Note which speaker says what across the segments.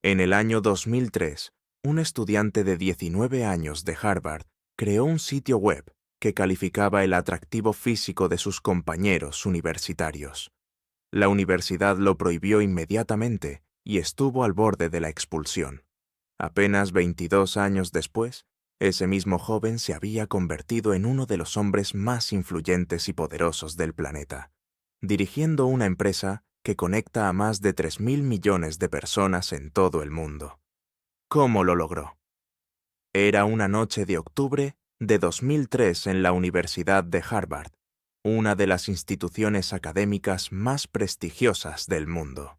Speaker 1: En el año 2003, un estudiante de 19 años de Harvard creó un sitio web que calificaba el atractivo físico de sus compañeros universitarios. La universidad lo prohibió inmediatamente y estuvo al borde de la expulsión. Apenas 22 años después, ese mismo joven se había convertido en uno de los hombres más influyentes y poderosos del planeta, dirigiendo una empresa que conecta a más de 3.000 millones de personas en todo el mundo. ¿Cómo lo logró? Era una noche de octubre de 2003 en la Universidad de Harvard, una de las instituciones académicas más prestigiosas del mundo.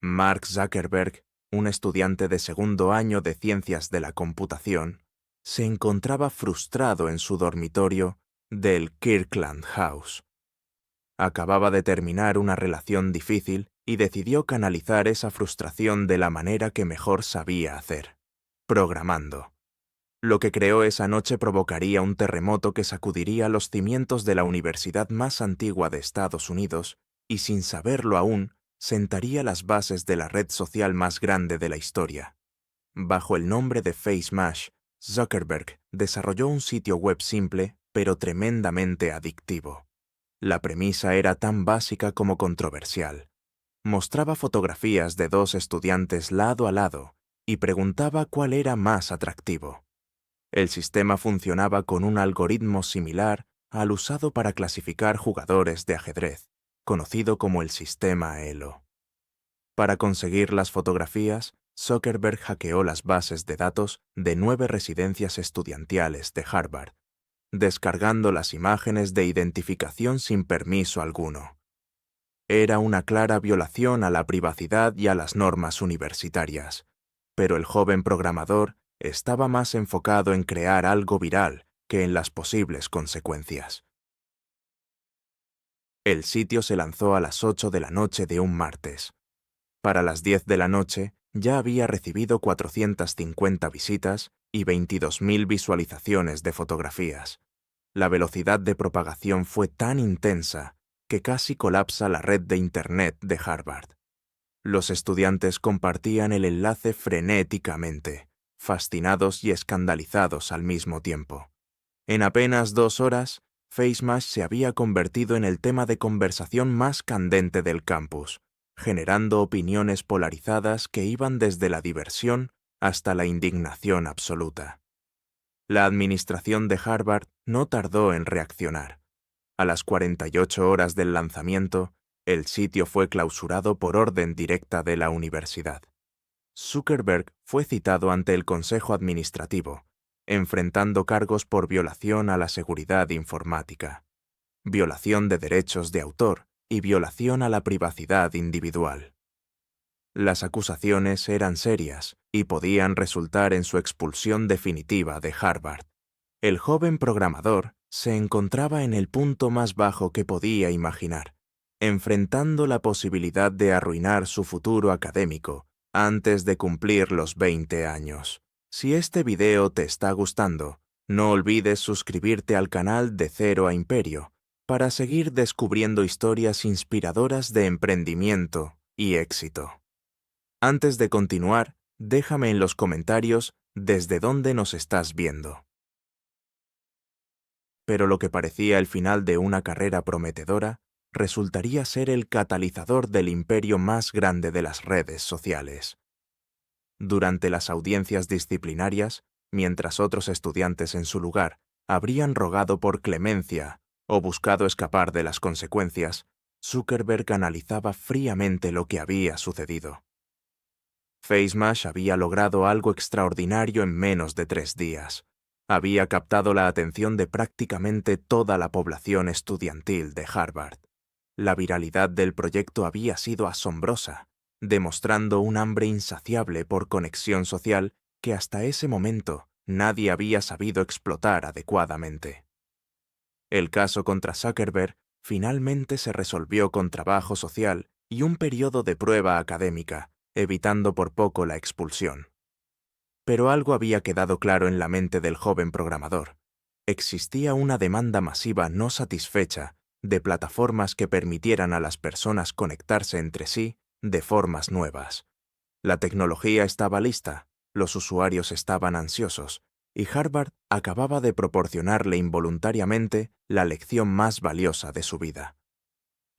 Speaker 1: Mark Zuckerberg, un estudiante de segundo año de Ciencias de la Computación, se encontraba frustrado en su dormitorio del Kirkland House. Acababa de terminar una relación difícil y decidió canalizar esa frustración de la manera que mejor sabía hacer: programando. Lo que creó esa noche provocaría un terremoto que sacudiría los cimientos de la universidad más antigua de Estados Unidos y, sin saberlo aún, sentaría las bases de la red social más grande de la historia. Bajo el nombre de FaceMash, Zuckerberg desarrolló un sitio web simple, pero tremendamente adictivo. La premisa era tan básica como controversial. Mostraba fotografías de dos estudiantes lado a lado y preguntaba cuál era más atractivo. El sistema funcionaba con un algoritmo similar al usado para clasificar jugadores de ajedrez, conocido como el sistema Elo. Para conseguir las fotografías, Zuckerberg hackeó las bases de datos de 9 residencias estudiantiles de Harvard, descargando las imágenes de identificación sin permiso alguno. Era una clara violación a la privacidad y a las normas universitarias, pero el joven programador estaba más enfocado en crear algo viral que en las posibles consecuencias. El sitio se lanzó a las 8 de la noche de un martes. Para las 10 de la noche ya había recibido 450 visitas y 22.000 visualizaciones de fotografías. La velocidad de propagación fue tan intensa que casi colapsa la red de Internet de Harvard. Los estudiantes compartían el enlace frenéticamente, fascinados y escandalizados al mismo tiempo. En apenas 2 horas, FaceMash se había convertido en el tema de conversación más candente del campus, generando opiniones polarizadas que iban desde la diversión hasta la indignación absoluta. La administración de Harvard no tardó en reaccionar. A las 48 horas del lanzamiento, el sitio fue clausurado por orden directa de la universidad. Zuckerberg fue citado ante el Consejo Administrativo, enfrentando cargos por violación a la seguridad informática, violación de derechos de autor y violación a la privacidad individual. Las acusaciones eran serias y podían resultar en su expulsión definitiva de Harvard. El joven programador se encontraba en el punto más bajo que podía imaginar, enfrentando la posibilidad de arruinar su futuro académico antes de cumplir los 20 años. Si este video te está gustando, no olvides suscribirte al canal de Cero a Imperio para seguir descubriendo historias inspiradoras de emprendimiento y éxito. Antes de continuar, déjame en los comentarios desde dónde nos estás viendo. Pero lo que parecía el final de una carrera prometedora resultaría ser el catalizador del imperio más grande de las redes sociales. Durante las audiencias disciplinarias, mientras otros estudiantes en su lugar habrían rogado por clemencia o buscado escapar de las consecuencias, Zuckerberg analizaba fríamente lo que había sucedido. FaceMash había logrado algo extraordinario en menos de 3 días. Había captado la atención de prácticamente toda la población estudiantil de Harvard. La viralidad del proyecto había sido asombrosa, demostrando un hambre insaciable por conexión social que hasta ese momento nadie había sabido explotar adecuadamente. El caso contra Zuckerberg finalmente se resolvió con trabajo social y un periodo de prueba académica, evitando por poco la expulsión. Pero algo había quedado claro en la mente del joven programador. Existía una demanda masiva no satisfecha de plataformas que permitieran a las personas conectarse entre sí de formas nuevas. La tecnología estaba lista, los usuarios estaban ansiosos, y Harvard acababa de proporcionarle involuntariamente la lección más valiosa de su vida.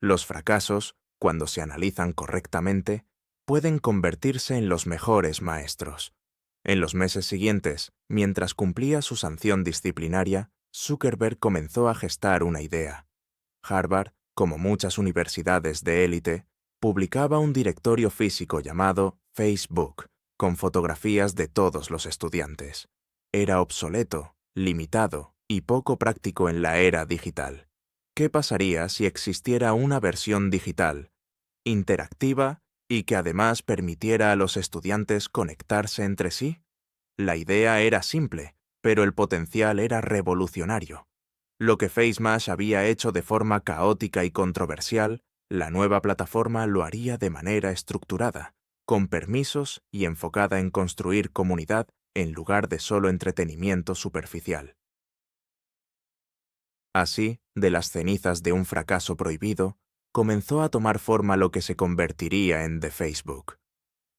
Speaker 1: Los fracasos, cuando se analizan correctamente, pueden convertirse en los mejores maestros. En los meses siguientes, mientras cumplía su sanción disciplinaria, Zuckerberg comenzó a gestar una idea. Harvard, como muchas universidades de élite, publicaba un directorio físico llamado Facebook, con fotografías de todos los estudiantes. Era obsoleto, limitado y poco práctico en la era digital. ¿Qué pasaría si existiera una versión digital, interactiva y que además permitiera a los estudiantes conectarse entre sí? La idea era simple, pero el potencial era revolucionario. Lo que FaceMash había hecho de forma caótica y controversial, la nueva plataforma lo haría de manera estructurada, con permisos y enfocada en construir comunidad en lugar de solo entretenimiento superficial. Así, de las cenizas de un fracaso prohibido, comenzó a tomar forma lo que se convertiría en The Facebook.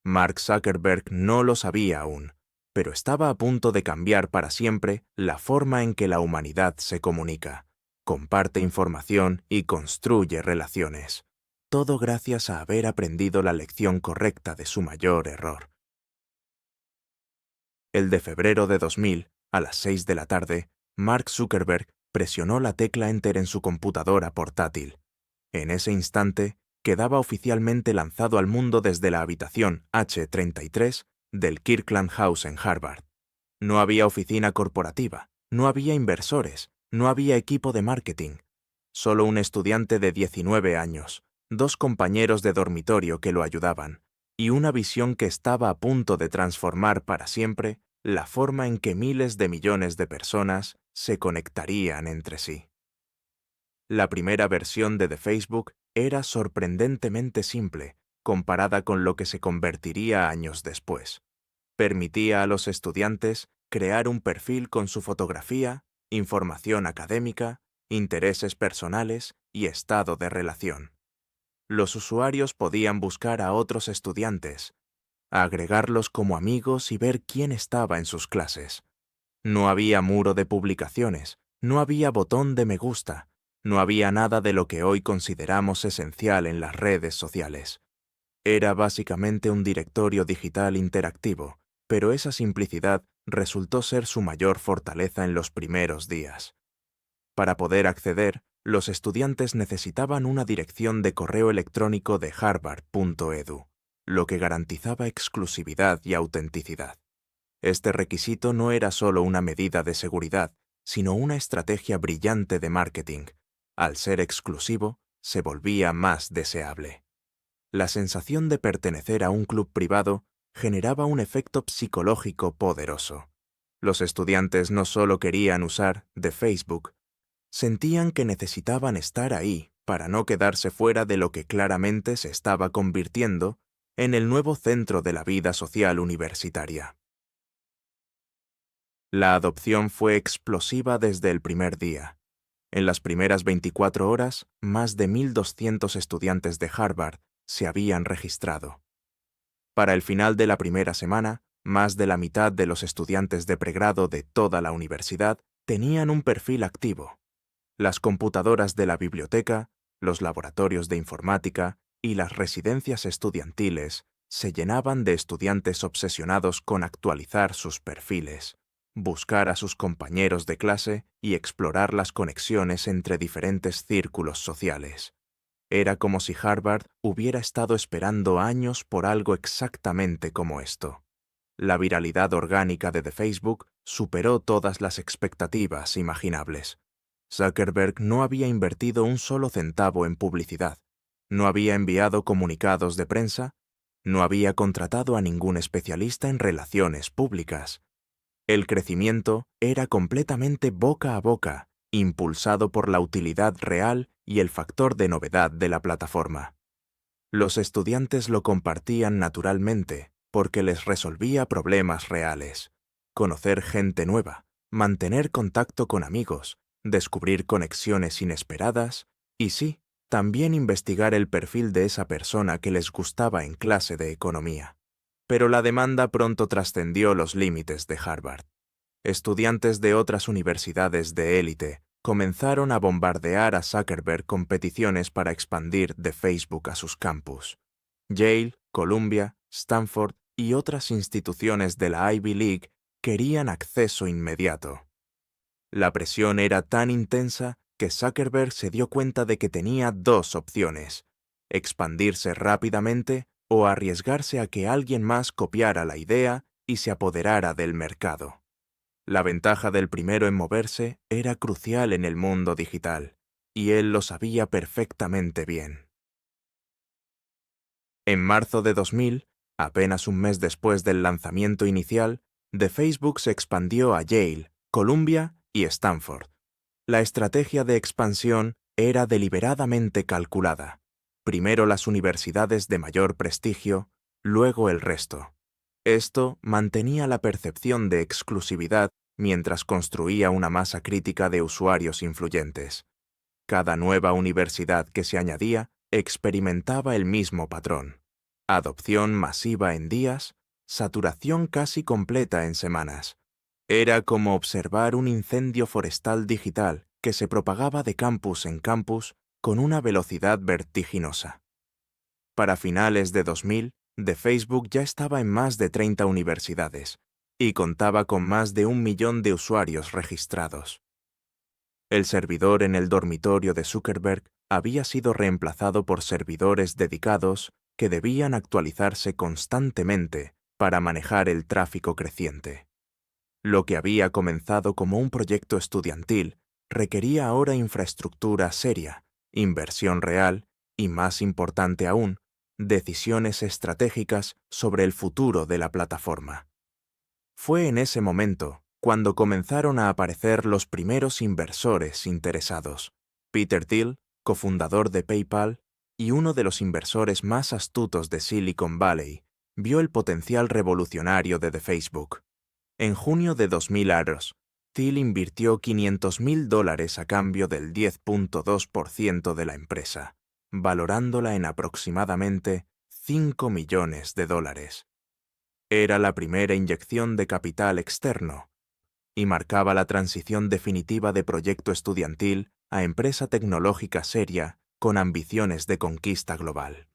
Speaker 1: Mark Zuckerberg no lo sabía aún, pero estaba a punto de cambiar para siempre la forma en que la humanidad se comunica, comparte información y construye relaciones. Todo gracias a haber aprendido la lección correcta de su mayor error. El de febrero de 2000, a las 6 de la tarde, Mark Zuckerberg presionó la tecla Enter en su computadora portátil. En ese instante, quedaba oficialmente lanzado al mundo desde la habitación H33 del Kirkland House en Harvard. No había oficina corporativa, no había inversores, no había equipo de marketing. Solo un estudiante de 19 años, dos compañeros de dormitorio que lo ayudaban, y una visión que estaba a punto de transformar para siempre la forma en que miles de millones de personas se conectarían entre sí. La primera versión de The Facebook era sorprendentemente simple, comparada con lo que se convertiría años después. Permitía a los estudiantes crear un perfil con su fotografía, información académica, intereses personales y estado de relación. Los usuarios podían buscar a otros estudiantes, agregarlos como amigos y ver quién estaba en sus clases. No había muro de publicaciones, no había botón de me gusta, no había nada de lo que hoy consideramos esencial en las redes sociales. Era básicamente un directorio digital interactivo, pero esa simplicidad resultó ser su mayor fortaleza en los primeros días. Para poder acceder, los estudiantes necesitaban una dirección de correo electrónico de harvard.edu, lo que garantizaba exclusividad y autenticidad. Este requisito no era solo una medida de seguridad, sino una estrategia brillante de marketing. Al ser exclusivo, se volvía más deseable. La sensación de pertenecer a un club privado generaba un efecto psicológico poderoso. Los estudiantes no solo querían usar The Facebook, sentían que necesitaban estar ahí para no quedarse fuera de lo que claramente se estaba convirtiendo en el nuevo centro de la vida social universitaria. La adopción fue explosiva desde el primer día. En las primeras 24 horas, más de 1.200 estudiantes de Harvard se habían registrado. Para el final de la primera semana, más de la mitad de los estudiantes de pregrado de toda la universidad tenían un perfil activo. Las computadoras de la biblioteca, los laboratorios de informática y las residencias estudiantiles se llenaban de estudiantes obsesionados con actualizar sus perfiles, buscar a sus compañeros de clase y explorar las conexiones entre diferentes círculos sociales. Era como si Harvard hubiera estado esperando años por algo exactamente como esto. La viralidad orgánica de The Facebook superó todas las expectativas imaginables. Zuckerberg no había invertido un solo centavo en publicidad, no había enviado comunicados de prensa, no había contratado a ningún especialista en relaciones públicas. El crecimiento era completamente boca a boca, impulsado por la utilidad real y el factor de novedad de la plataforma. Los estudiantes lo compartían naturalmente porque les resolvía problemas reales. Conocer gente nueva, mantener contacto con amigos, descubrir conexiones inesperadas y sí, también investigar el perfil de esa persona que les gustaba en clase de economía. Pero la demanda pronto trascendió los límites de Harvard. Estudiantes de otras universidades de élite comenzaron a bombardear a Zuckerberg con peticiones para expandir de Facebook a sus campus. Yale, Columbia, Stanford y otras instituciones de la Ivy League querían acceso inmediato. La presión era tan intensa que Zuckerberg se dio cuenta de que tenía dos opciones: expandirse rápidamente o arriesgarse a que alguien más copiara la idea y se apoderara del mercado. La ventaja del primero en moverse era crucial en el mundo digital, y él lo sabía perfectamente bien. En marzo de 2000, apenas un mes después del lanzamiento inicial, de Facebook se expandió a Yale, Columbia y Stanford. La estrategia de expansión era deliberadamente calculada. Primero las universidades de mayor prestigio, luego el resto. Esto mantenía la percepción de exclusividad mientras construía una masa crítica de usuarios influyentes. Cada nueva universidad que se añadía experimentaba el mismo patrón: adopción masiva en días, saturación casi completa en semanas. Era como observar un incendio forestal digital que se propagaba de campus en campus con una velocidad vertiginosa. Para finales de 2000, de Facebook ya estaba en más de 30 universidades y contaba con más de 1 millón de usuarios registrados. El servidor en el dormitorio de Zuckerberg había sido reemplazado por servidores dedicados que debían actualizarse constantemente para manejar el tráfico creciente. Lo que había comenzado como un proyecto estudiantil requería ahora infraestructura seria, inversión real y, más importante aún, decisiones estratégicas sobre el futuro de la plataforma. Fue en ese momento cuando comenzaron a aparecer los primeros inversores interesados. Peter Thiel, cofundador de PayPal y uno de los inversores más astutos de Silicon Valley, vio el potencial revolucionario de Facebook. En junio de 2000 Thiel invirtió $500,000 a cambio del 10.2% de la empresa, valorándola en aproximadamente $5 millones. Era la primera inyección de capital externo y marcaba la transición definitiva de proyecto estudiantil a empresa tecnológica seria con ambiciones de conquista global.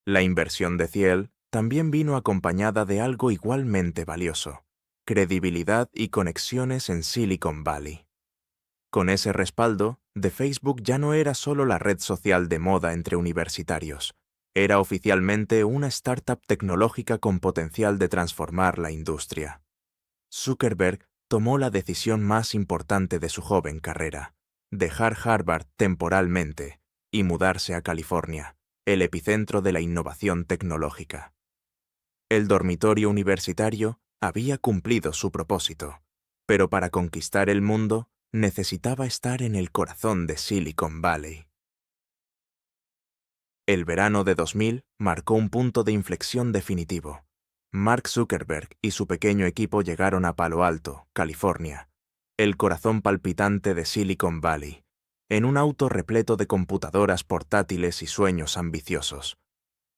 Speaker 1: La inversión de Thiel también vino acompañada de algo igualmente valioso: credibilidad y conexiones en Silicon Valley. Con ese respaldo, Facebook ya no era solo la red social de moda entre universitarios. Era oficialmente una startup tecnológica con potencial de transformar la industria. Zuckerberg tomó la decisión más importante de su joven carrera: dejar Harvard temporalmente y mudarse a California, el epicentro de la innovación tecnológica. El dormitorio universitario había cumplido su propósito, pero para conquistar el mundo necesitaba estar en el corazón de Silicon Valley. El verano de 2000 marcó un punto de inflexión definitivo. Mark Zuckerberg y su pequeño equipo llegaron a Palo Alto, California, el corazón palpitante de Silicon Valley, en un auto repleto de computadoras portátiles y sueños ambiciosos.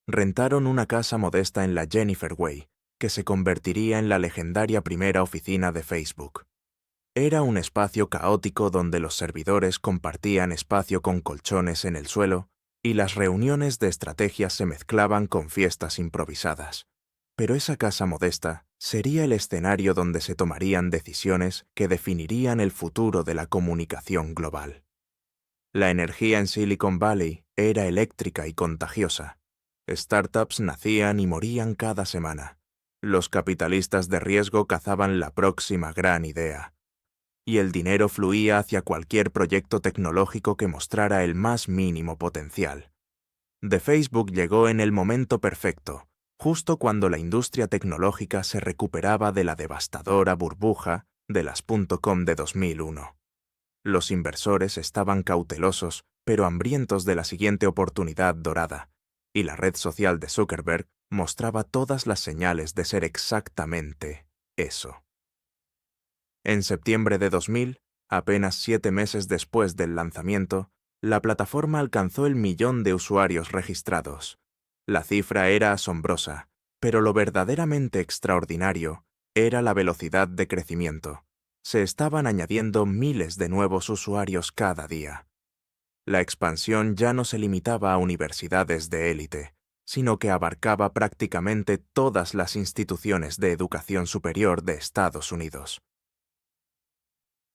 Speaker 1: Rentaron una casa modesta en la Jennifer Way, que se convertiría en la legendaria primera oficina de Facebook. Era un espacio caótico donde los servidores compartían espacio con colchones en el suelo y las reuniones de estrategia se mezclaban con fiestas improvisadas. Pero esa casa modesta sería el escenario donde se tomarían decisiones que definirían el futuro de la comunicación global. La energía en Silicon Valley era eléctrica y contagiosa. Startups nacían y morían cada semana. Los capitalistas de riesgo cazaban la próxima gran idea. Y el dinero fluía hacia cualquier proyecto tecnológico que mostrara el más mínimo potencial. Facebook llegó en el momento perfecto, justo cuando la industria tecnológica se recuperaba de la devastadora burbuja de las .com de 2001. Los inversores estaban cautelosos, pero hambrientos de la siguiente oportunidad dorada, y la red social de Zuckerberg mostraba todas las señales de ser exactamente eso. En septiembre de 2000, apenas 7 meses después del lanzamiento, la plataforma alcanzó el 1 millón de usuarios registrados. La cifra era asombrosa, pero lo verdaderamente extraordinario era la velocidad de crecimiento. Se estaban añadiendo miles de nuevos usuarios cada día. La expansión ya no se limitaba a universidades de élite, sino que abarcaba prácticamente todas las instituciones de educación superior de Estados Unidos.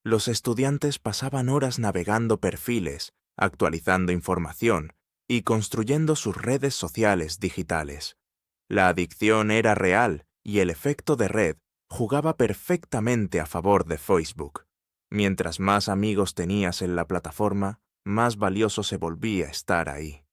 Speaker 1: Los estudiantes pasaban horas navegando perfiles, actualizando información y construyendo sus redes sociales digitales. La adicción era real y el efecto de red jugaba perfectamente a favor de Facebook. Mientras más amigos tenías en la plataforma, más valioso se volvía estar ahí.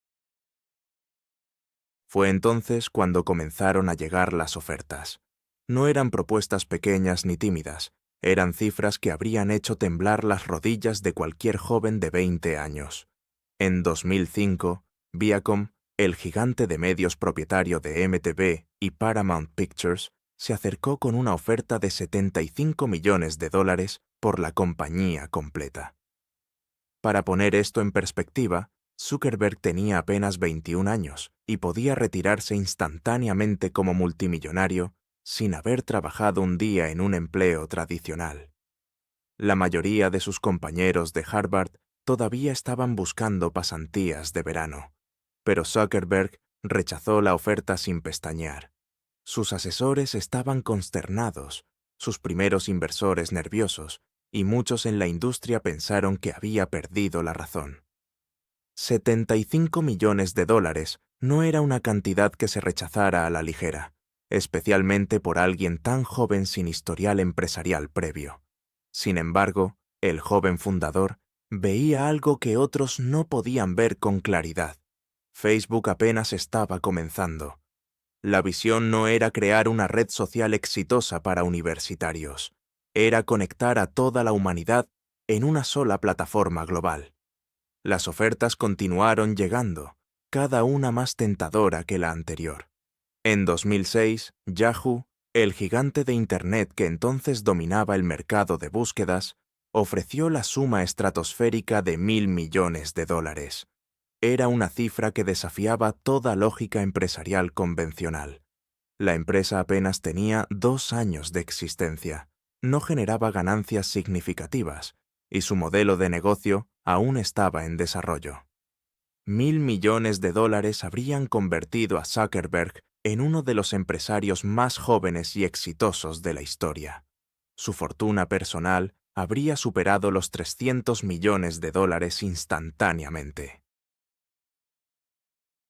Speaker 1: Fue entonces cuando comenzaron a llegar las ofertas. No eran propuestas pequeñas ni tímidas, eran cifras que habrían hecho temblar las rodillas de cualquier joven de 20 años. En 2005, Viacom, el gigante de medios propietario de MTV y Paramount Pictures, se acercó con una oferta de $75 millones por la compañía completa. Para poner esto en perspectiva, Zuckerberg tenía apenas 21 años y podía retirarse instantáneamente como multimillonario sin haber trabajado un día en un empleo tradicional. La mayoría de sus compañeros de Harvard todavía estaban buscando pasantías de verano, pero Zuckerberg rechazó la oferta sin pestañear. Sus asesores estaban consternados, sus primeros inversores nerviosos, y muchos en la industria pensaron que había perdido la razón. $75 millones no era una cantidad que se rechazara a la ligera, especialmente por alguien tan joven sin historial empresarial previo. Sin embargo, el joven fundador veía algo que otros no podían ver con claridad. Facebook apenas estaba comenzando. La visión no era crear una red social exitosa para universitarios, era conectar a toda la humanidad en una sola plataforma global. Las ofertas continuaron llegando, cada una más tentadora que la anterior. En 2006, Yahoo, el gigante de Internet que entonces dominaba el mercado de búsquedas, ofreció la suma estratosférica de $1.000 millones. Era una cifra que desafiaba toda lógica empresarial convencional. La empresa apenas tenía 2 años de existencia, no generaba ganancias significativas, y su modelo de negocio aún estaba en desarrollo. $1.000 millones habrían convertido a Zuckerberg en uno de los empresarios más jóvenes y exitosos de la historia. Su fortuna personal habría superado los $300 millones instantáneamente.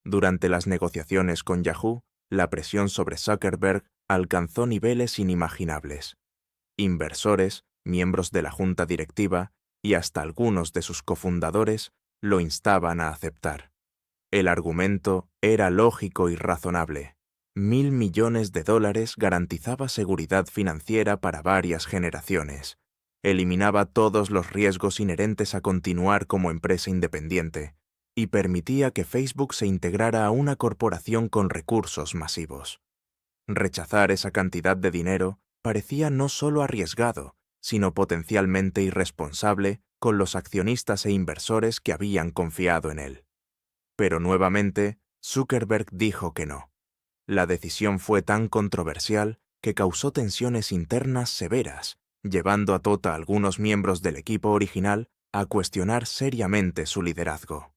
Speaker 1: Durante las negociaciones con Yahoo, la presión sobre Zuckerberg alcanzó niveles inimaginables. Inversores, miembros de la junta directiva y hasta algunos de sus cofundadores lo instaban a aceptar. El argumento era lógico y razonable. $1.000 millones garantizaba seguridad financiera para varias generaciones. Eliminaba todos los riesgos inherentes a continuar como empresa independiente y permitía que Facebook se integrara a una corporación con recursos masivos. Rechazar esa cantidad de dinero parecía no solo arriesgado, sino potencialmente irresponsable con los accionistas e inversores que habían confiado en él. Pero nuevamente, Zuckerberg dijo que no. La decisión fue tan controversial que causó tensiones internas severas, llevando a algunos miembros del equipo original a cuestionar seriamente su liderazgo.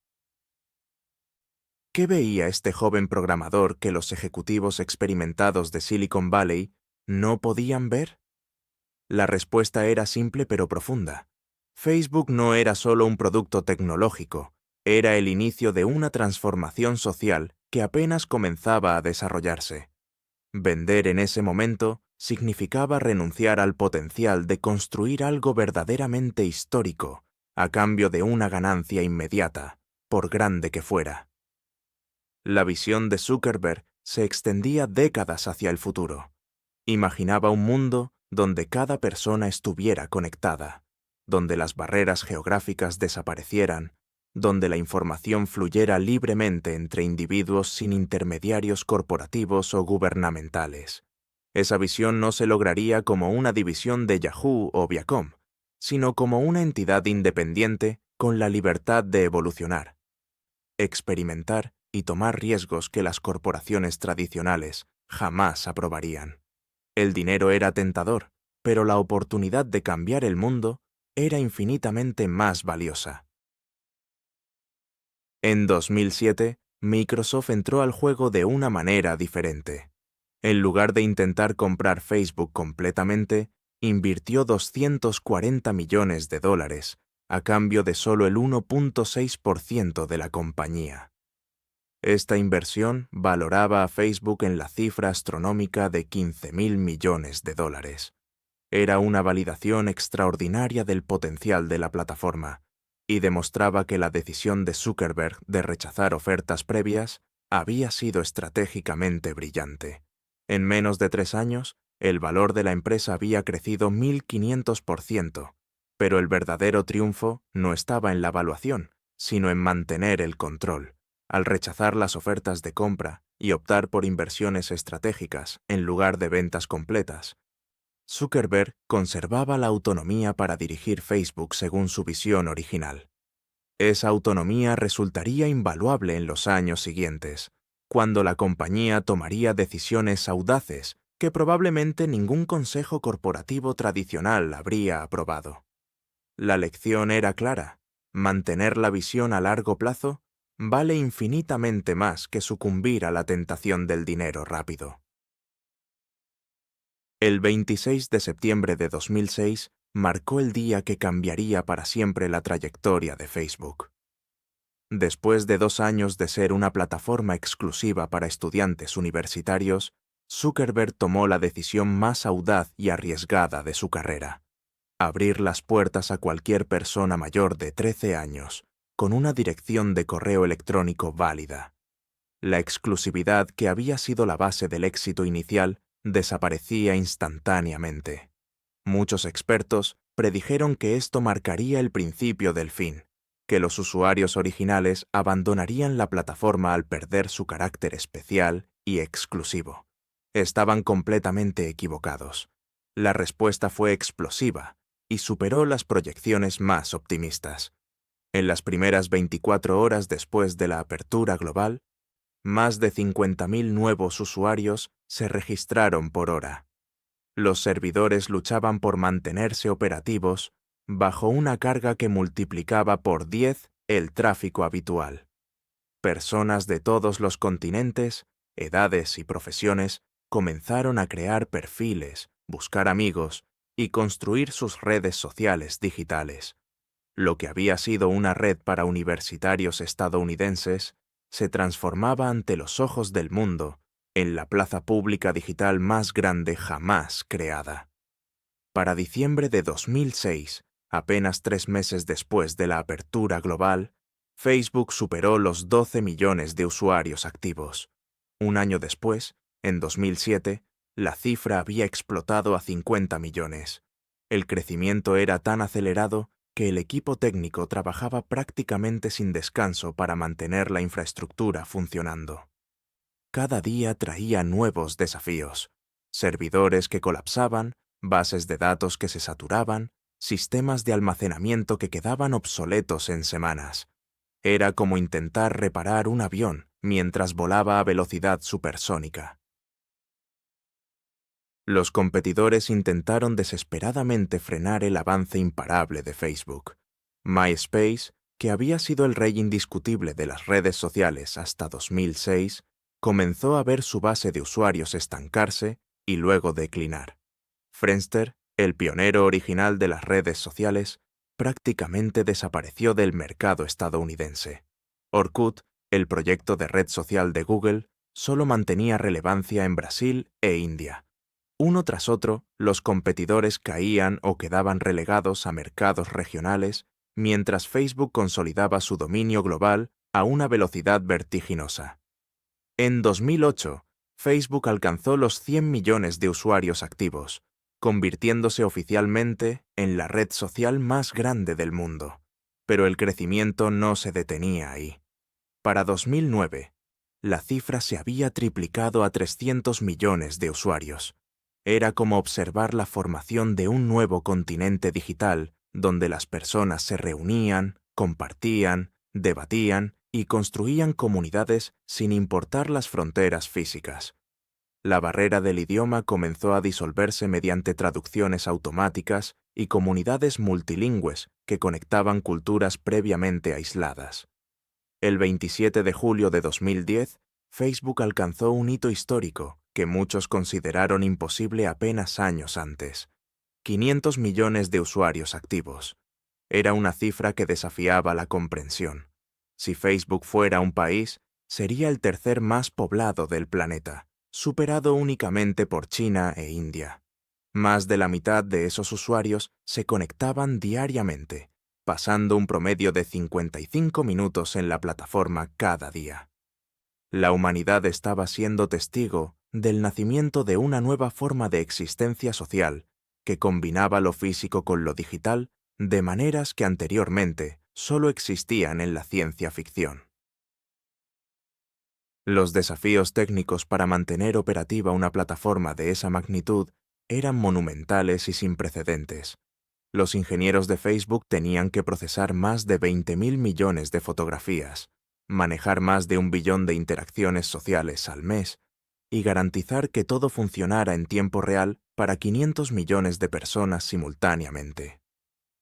Speaker 1: ¿Qué veía este joven programador que los ejecutivos experimentados de Silicon Valley no podían ver? La respuesta era simple pero profunda. Facebook no era solo un producto tecnológico, era el inicio de una transformación social que apenas comenzaba a desarrollarse. Vender en ese momento significaba renunciar al potencial de construir algo verdaderamente histórico, a cambio de una ganancia inmediata, por grande que fuera. La visión de Zuckerberg se extendía décadas hacia el futuro. Imaginaba un mundo donde cada persona estuviera conectada, donde las barreras geográficas desaparecieran, donde la información fluyera libremente entre individuos sin intermediarios corporativos o gubernamentales. Esa visión no se lograría como una división de Yahoo o Viacom, sino como una entidad independiente con la libertad de evolucionar, experimentar y tomar riesgos que las corporaciones tradicionales jamás aprobarían. El dinero era tentador, pero la oportunidad de cambiar el mundo era infinitamente más valiosa. En 2007, Microsoft entró al juego de una manera diferente. En lugar de intentar comprar Facebook completamente, invirtió $240 millones a cambio de solo el 1.6% de la compañía. Esta inversión valoraba a Facebook en la cifra astronómica de $15.000 millones. Era una validación extraordinaria del potencial de la plataforma y demostraba que la decisión de Zuckerberg de rechazar ofertas previas había sido estratégicamente brillante. En menos de 3 años, el valor de la empresa había crecido 1.500%, pero el verdadero triunfo no estaba en la valuación, sino en mantener el control. Al rechazar las ofertas de compra y optar por inversiones estratégicas en lugar de ventas completas, Zuckerberg conservaba la autonomía para dirigir Facebook según su visión original. Esa autonomía resultaría invaluable en los años siguientes, cuando la compañía tomaría decisiones audaces que probablemente ningún consejo corporativo tradicional habría aprobado. La lección era clara: mantener la visión a largo plazo vale infinitamente más que sucumbir a la tentación del dinero rápido. El 26 de septiembre de 2006 marcó el día que cambiaría para siempre la trayectoria de Facebook. Después de 2 años de ser una plataforma exclusiva para estudiantes universitarios, Zuckerberg tomó la decisión más audaz y arriesgada de su carrera: abrir las puertas a cualquier persona mayor de 13 años, con una dirección de correo electrónico válida. La exclusividad que había sido la base del éxito inicial desaparecía instantáneamente. Muchos expertos predijeron que esto marcaría el principio del fin, que los usuarios originales abandonarían la plataforma al perder su carácter especial y exclusivo. Estaban completamente equivocados. La respuesta fue explosiva y superó las proyecciones más optimistas. En las primeras 24 horas después de la apertura global, más de 50.000 nuevos usuarios se registraron por hora. Los servidores luchaban por mantenerse operativos bajo una carga que multiplicaba por 10 el tráfico habitual. Personas de todos los continentes, edades y profesiones comenzaron a crear perfiles, buscar amigos y construir sus redes sociales digitales. Lo que había sido una red para universitarios estadounidenses se transformaba ante los ojos del mundo en la plaza pública digital más grande jamás creada. Para diciembre de 2006, apenas 3 meses después de la apertura global, Facebook superó los 12 millones de usuarios activos. Un año después, en 2007, la cifra había explotado a 50 millones. El crecimiento era tan acelerado que el equipo técnico trabajaba prácticamente sin descanso para mantener la infraestructura funcionando. Cada día traía nuevos desafíos: servidores que colapsaban, bases de datos que se saturaban, sistemas de almacenamiento que quedaban obsoletos en semanas. Era como intentar reparar un avión mientras volaba a velocidad supersónica. Los competidores intentaron desesperadamente frenar el avance imparable de Facebook. MySpace, que había sido el rey indiscutible de las redes sociales hasta 2006, comenzó a ver su base de usuarios estancarse y luego declinar. Friendster, el pionero original de las redes sociales, prácticamente desapareció del mercado estadounidense. Orkut, el proyecto de red social de Google, solo mantenía relevancia en Brasil e India. Uno tras otro, los competidores caían o quedaban relegados a mercados regionales, mientras Facebook consolidaba su dominio global a una velocidad vertiginosa. En 2008, Facebook alcanzó los 100 millones de usuarios activos, convirtiéndose oficialmente en la red social más grande del mundo. Pero el crecimiento no se detenía ahí. Para 2009, la cifra se había triplicado a 300 millones de usuarios. Era como observar la formación de un nuevo continente digital donde las personas se reunían, compartían, debatían y construían comunidades sin importar las fronteras físicas. La barrera del idioma comenzó a disolverse mediante traducciones automáticas y comunidades multilingües que conectaban culturas previamente aisladas. El 27 de julio de 2010, Facebook alcanzó un hito histórico que muchos consideraron imposible apenas años antes: 500 millones de usuarios activos. Era una cifra que desafiaba la comprensión. Si Facebook fuera un país, sería el tercer más poblado del planeta, superado únicamente por China e India. Más de la mitad de esos usuarios se conectaban diariamente, pasando un promedio de 55 minutos en la plataforma cada día. La humanidad estaba siendo testigo del nacimiento de una nueva forma de existencia social que combinaba lo físico con lo digital de maneras que anteriormente solo existían en la ciencia ficción. Los desafíos técnicos para mantener operativa una plataforma de esa magnitud eran monumentales y sin precedentes. Los ingenieros de Facebook tenían que procesar más de 20.000 millones de fotografías, manejar más de 1 billón de interacciones sociales al mes y garantizar que todo funcionara en tiempo real para 500 millones de personas simultáneamente.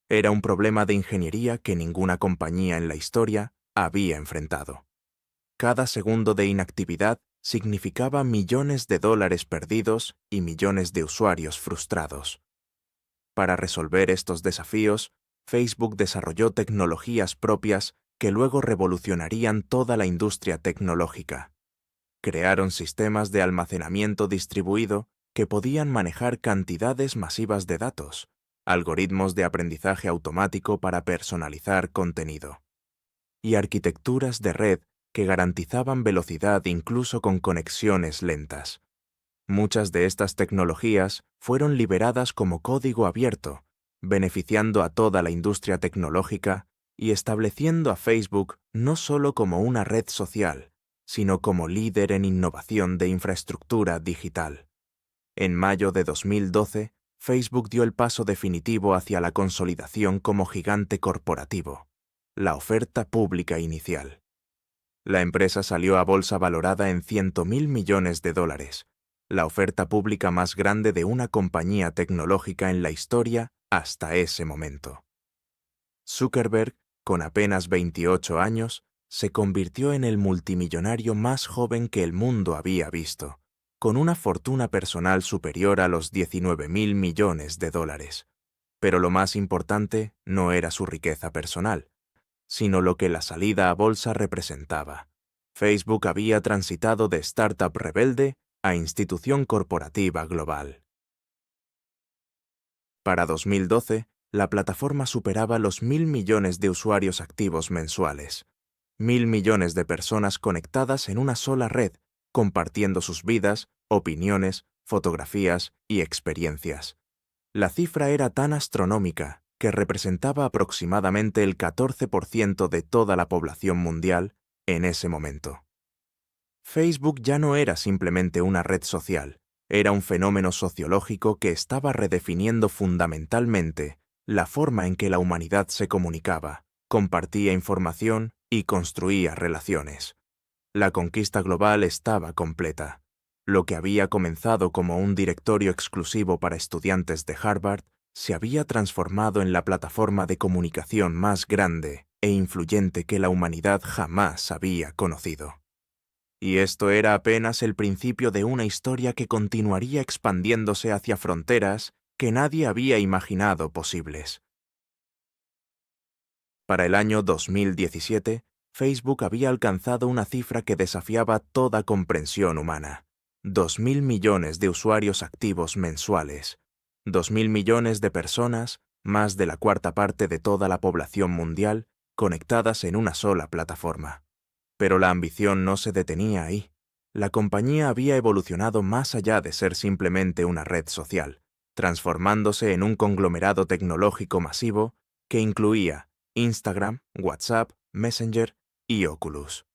Speaker 1: Era un problema de ingeniería que ninguna compañía en la historia había enfrentado. Cada segundo de inactividad significaba millones de dólares perdidos y millones de usuarios frustrados. Para resolver estos desafíos, Facebook desarrolló tecnologías propias que luego revolucionarían toda la industria tecnológica. Crearon sistemas de almacenamiento distribuido que podían manejar cantidades masivas de datos, algoritmos de aprendizaje automático para personalizar contenido, y arquitecturas de red que garantizaban velocidad incluso con conexiones lentas. Muchas de estas tecnologías fueron liberadas como código abierto, beneficiando a toda la industria tecnológica y estableciendo a Facebook no solo como una red social, sino como líder en innovación de infraestructura digital. En mayo de 2012, Facebook dio el paso definitivo hacia la consolidación como gigante corporativo, la oferta pública inicial. La empresa salió a bolsa valorada en 100.000 millones de dólares, la oferta pública más grande de una compañía tecnológica en la historia hasta ese momento. Zuckerberg, con apenas 28 años, se convirtió en el multimillonario más joven que el mundo había visto, con una fortuna personal superior a los 19.000 millones de dólares. Pero lo más importante no era su riqueza personal, sino lo que la salida a bolsa representaba. Facebook había transitado de startup rebelde a institución corporativa global. Para 2012, la plataforma superaba los 1.000 millones de usuarios activos mensuales. 1.000 millones de personas conectadas en una sola red, compartiendo sus vidas, opiniones, fotografías y experiencias. La cifra era tan astronómica que representaba aproximadamente el 14% de toda la población mundial en ese momento. Facebook ya no era simplemente una red social, era un fenómeno sociológico que estaba redefiniendo fundamentalmente la forma en que la humanidad se comunicaba, compartía información y construía relaciones. La conquista global estaba completa. Lo que había comenzado como un directorio exclusivo para estudiantes de Harvard se había transformado en la plataforma de comunicación más grande e influyente que la humanidad jamás había conocido. Y esto era apenas el principio de una historia que continuaría expandiéndose hacia fronteras que nadie había imaginado posibles. Para el año 2017, Facebook había alcanzado una cifra que desafiaba toda comprensión humana: 2.000 millones de usuarios activos mensuales, 2.000 millones de personas, más de la cuarta parte de toda la población mundial, conectadas en una sola plataforma. Pero la ambición no se detenía ahí. La compañía había evolucionado más allá de ser simplemente una red social, transformándose en un conglomerado tecnológico masivo que incluía Instagram, WhatsApp, Messenger y Oculus.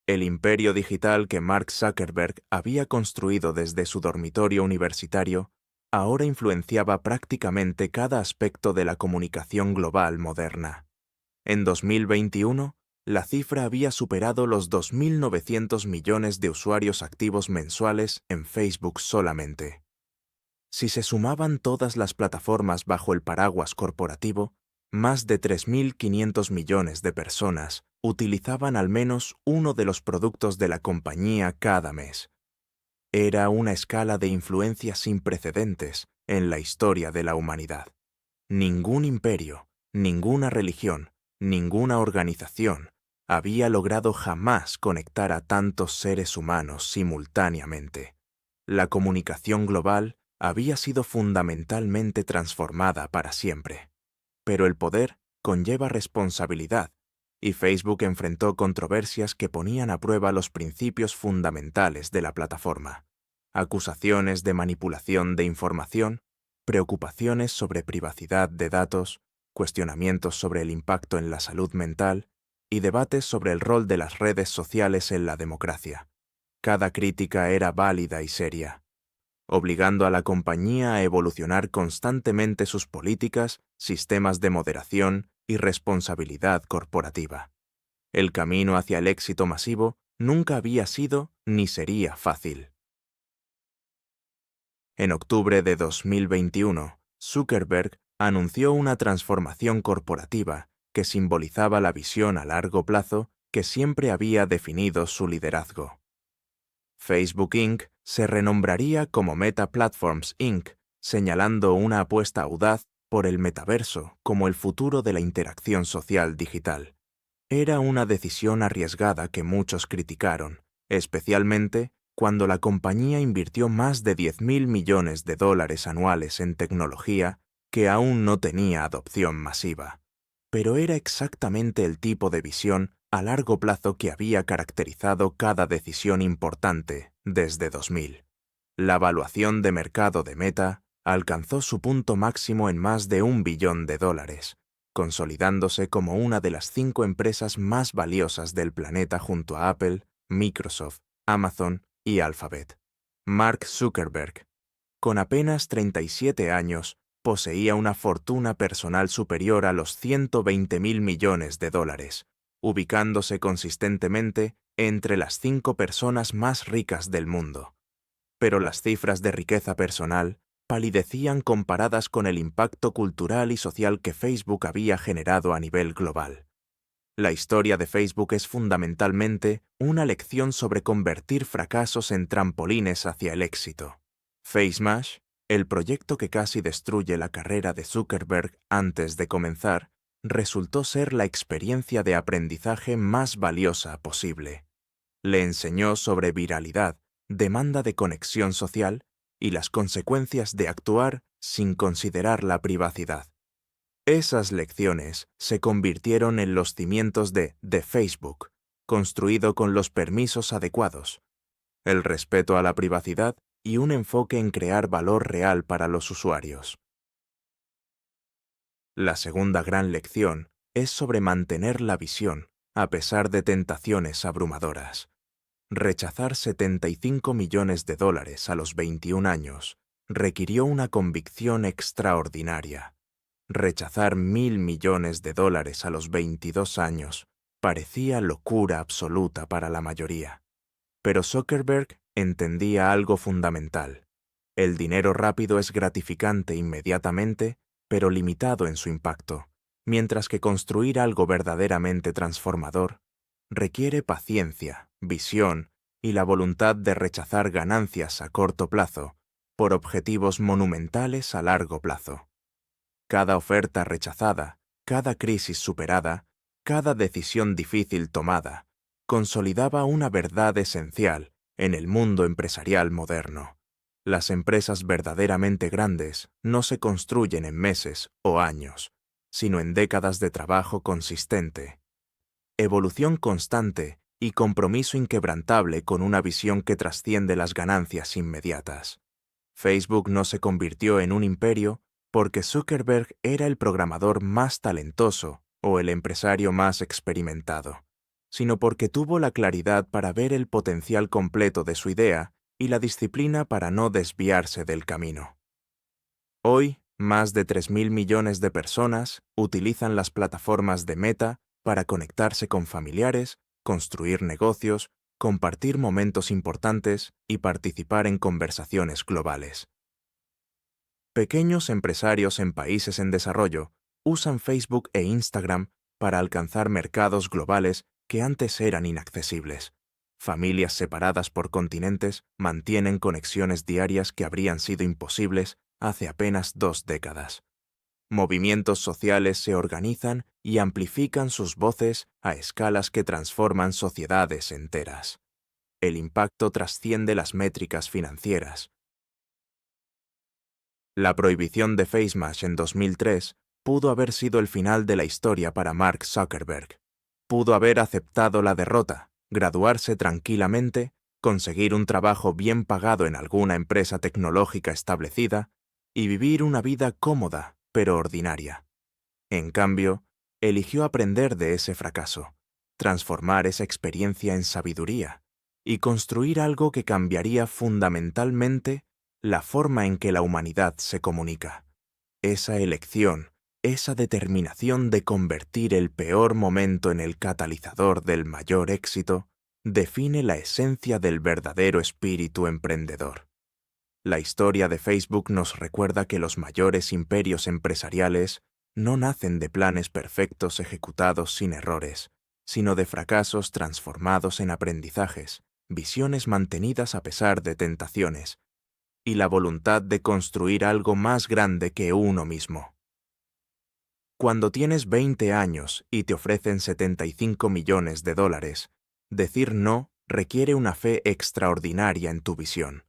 Speaker 1: El imperio digital que Mark Zuckerberg había construido desde su dormitorio universitario ahora influenciaba prácticamente cada aspecto de la comunicación global moderna. En 2021, La cifra había superado los 2.900 millones de usuarios activos mensuales en Facebook solamente. Si se sumaban todas las plataformas bajo el paraguas corporativo, más de 3.500 millones de personas utilizaban al menos uno de los productos de la compañía cada mes. Era una escala de influencia sin precedentes en la historia de la humanidad. Ningún imperio, ninguna religión, ninguna organización había logrado jamás conectar a tantos seres humanos simultáneamente. La comunicación global había sido fundamentalmente transformada para siempre. Pero el poder conlleva responsabilidad, y Facebook enfrentó controversias que ponían a prueba los principios fundamentales de la plataforma. Acusaciones de manipulación de información, preocupaciones sobre privacidad de datos, cuestionamientos sobre el impacto en la salud mental y debates sobre el rol de las redes sociales en la democracia. Cada crítica era válida y seria, obligando a la compañía a evolucionar constantemente sus políticas, sistemas de moderación y responsabilidad corporativa. El camino hacia el éxito masivo nunca había sido ni sería fácil. En octubre de 2021, Zuckerberg anunció una transformación corporativa que simbolizaba la visión a largo plazo que siempre había definido su liderazgo. Facebook Inc. se renombraría como Meta Platforms Inc., señalando una apuesta audaz por el metaverso como el futuro de la interacción social digital. Era una decisión arriesgada que muchos criticaron, especialmente cuando la compañía invirtió más de 10.000 millones de dólares anuales en tecnología que aún no tenía adopción masiva. Pero era exactamente el tipo de visión a largo plazo que había caracterizado cada decisión importante desde 2000. La valuación de mercado de Meta alcanzó su punto máximo en más de $1 billón, consolidándose como una de las 5 empresas más valiosas del planeta junto a Apple, Microsoft, Amazon y Alphabet. Mark Zuckerberg, con apenas 37 años, poseía una fortuna personal superior a los $120.000 millones, ubicándose consistentemente entre las 5 personas más ricas del mundo. Pero las cifras de riqueza personal palidecían comparadas con el impacto cultural y social que Facebook había generado a nivel global. La historia de Facebook es fundamentalmente una lección sobre convertir fracasos en trampolines hacia el éxito. FaceMash, el proyecto que casi destruye la carrera de Zuckerberg antes de comenzar, resultó ser la experiencia de aprendizaje más valiosa posible. Le enseñó sobre viralidad, demanda de conexión social y las consecuencias de actuar sin considerar la privacidad. Esas lecciones se convirtieron en los cimientos de Facebook, construido con los permisos adecuados, el respeto a la privacidad y un enfoque en crear valor real para los usuarios. La segunda gran lección es sobre mantener la visión a pesar de tentaciones abrumadoras. Rechazar $75 millones a los 21 años requirió una convicción extraordinaria. Rechazar $1.000 millones a los 22 años parecía locura absoluta para la mayoría. Pero Zuckerberg entendía algo fundamental. El dinero rápido es gratificante inmediatamente, pero limitado en su impacto, mientras que construir algo verdaderamente transformador requiere paciencia, visión y la voluntad de rechazar ganancias a corto plazo por objetivos monumentales a largo plazo. Cada oferta rechazada, cada crisis superada, cada decisión difícil tomada, consolidaba una verdad esencial en el mundo empresarial moderno. Las empresas verdaderamente grandes no se construyen en meses o años, sino en décadas de trabajo consistente, evolución constante y compromiso inquebrantable con una visión que trasciende las ganancias inmediatas. Facebook no se convirtió en un imperio porque Zuckerberg era el programador más talentoso o el empresario más experimentado, sino porque tuvo la claridad para ver el potencial completo de su idea y la disciplina para no desviarse del camino. Hoy, más de 3.000 millones de personas utilizan las plataformas de Meta para conectarse con familiares, construir negocios, compartir momentos importantes y participar en conversaciones globales. Pequeños empresarios en países en desarrollo usan Facebook e Instagram para alcanzar mercados globales que antes eran inaccesibles. Familias separadas por continentes mantienen conexiones diarias que habrían sido imposibles hace apenas 2 décadas. Movimientos sociales se organizan y amplifican sus voces a escalas que transforman sociedades enteras. El impacto trasciende las métricas financieras. La prohibición de FaceMash en 2003 pudo haber sido el final de la historia para Mark Zuckerberg. Pudo haber aceptado la derrota, graduarse tranquilamente, conseguir un trabajo bien pagado en alguna empresa tecnológica establecida y vivir una vida cómoda, pero ordinaria. En cambio, eligió aprender de ese fracaso, transformar esa experiencia en sabiduría y construir algo que cambiaría fundamentalmente la forma en que la humanidad se comunica. Esa elección, esa determinación de convertir el peor momento en el catalizador del mayor éxito, define la esencia del verdadero espíritu emprendedor. La historia de Facebook nos recuerda que los mayores imperios empresariales no nacen de planes perfectos ejecutados sin errores, sino de fracasos transformados en aprendizajes, visiones mantenidas a pesar de tentaciones, y la voluntad de construir algo más grande que uno mismo. Cuando tienes 20 años y te ofrecen $75 millones, decir no requiere una fe extraordinaria en tu visión.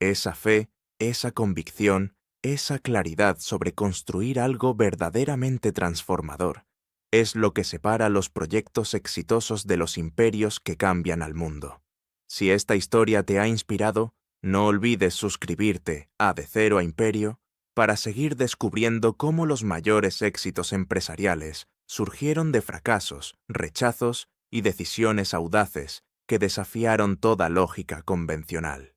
Speaker 1: Esa fe, esa convicción, esa claridad sobre construir algo verdaderamente transformador, es lo que separa los proyectos exitosos de los imperios que cambian al mundo. Si esta historia te ha inspirado, no olvides suscribirte a De Cero a Imperio para seguir descubriendo cómo los mayores éxitos empresariales surgieron de fracasos, rechazos y decisiones audaces que desafiaron toda lógica convencional.